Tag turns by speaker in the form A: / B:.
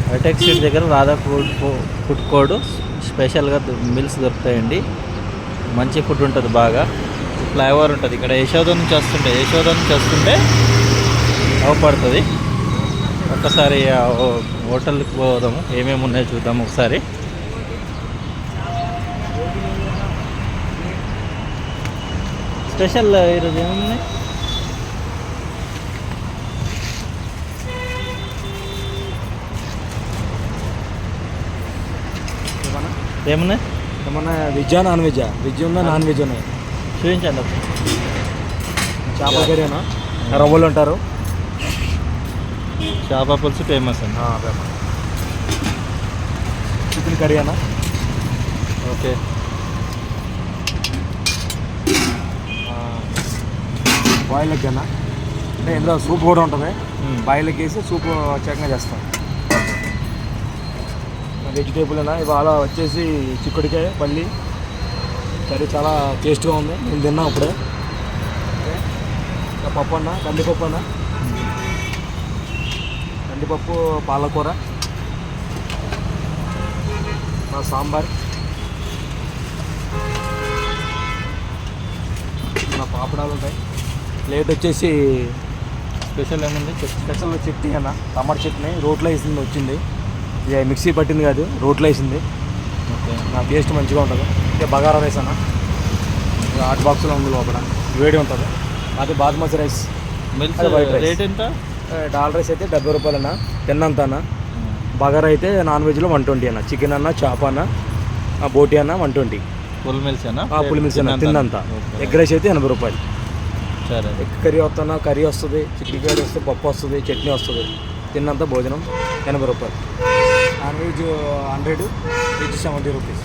A: Hitech street దగ్గర Radha food court స్పెషల్గా mills దొరుకుతాయండి. మంచి ఫుడ్ ఉంటుంది, బాగా ఫ్లేవర్ ఉంటుంది. ఇక్కడ యశోద నుంచి వస్తుంటే అవపడుతుంది. ఒక్కసారి హోటల్కి పోదాము, ఏమేమి ఉన్నాయో చూద్దాము ఒకసారి. స్పెషల్ ఈరోజు ఏమున్నాయి? ఏమున్నాయి?
B: ఏమన్నా వెజ్జా నాన్ వెజ్జా? వెజ్ ఉందా, నాన్ వెజ్ ఉన్నాయి?
A: చూపించండి.
B: చేపల కర్రీనా, రవ్వలు ఉంటారు.
A: చేప పులుసు ఫేమస్ అండి.
B: ఫేమస్. చికెన్ కర్రీ అన్నా.
A: ఓకే.
B: బాయిల్ ఎగ్ అన్నా, అంటే ఇందులో సూప్ కూడా ఉంటుంది. బాయిల్ ఎగ్ వేసి సూప్ చక్కగా చేస్తాం. వెజిటేబుల్ అన్నా ఇవాళ వచ్చేసి చిక్కుడికాయ పల్లి కర్రీ చాలా టేస్ట్గా ఉంది. నేను తిన్నా ఇప్పుడే. ఇంకా పప్పు అన్న, కందిపప్పు అన్న, కందిపప్పు పాలకూర, సాంబార్, పాపడాలు ఉంటాయి. ప్లేట్ వచ్చేసి
A: స్పెషల్ ఏముంది?
B: స్పెషల్ చట్నీ అన్న, టమాటా చట్నీ రోట్లో వేసింది వచ్చింది. ఇది మిక్సీ పట్టింది కాదు, రోట్లో వేసింది.
A: ఓకే.
B: నా టేస్ట్ మంచిగా ఉంటుంది. ఇంకా బగారా రైస్ అన్న, హాట్ బాక్స్లో ఉంది, లోపల వేడి ఉంటుంది. అది basmati rice.
A: Meals
B: white rice.
A: Rate ఎంత?
B: డాల్ రైస్ అయితే 70 రూపాయలు అన్న, తిన్నంత అన్న. బగారా అయితే నాన్ వెజ్లో 120 అన్న. చికెన్ అన్న, చేప అన్న, బోటి అన్న 120.
A: ఫుల్ మిల్స్ అన్న?
B: ఫుల్ మిల్స్ అన్న తిన్నంత. ఎగ్ రైస్ అయితే 80 రూపాయలు.
A: సరే.
B: ఎగ్ కర్రీ వస్తున్నా, కర్రీ వస్తుంది, చికెన్ కర్రీ వస్తుంది, పప్పు వస్తుంది, చట్నీ వస్తుంది. తిన్నంత భోజనం 80 రూపాయలు. Non veg 100, veg 70 rupees.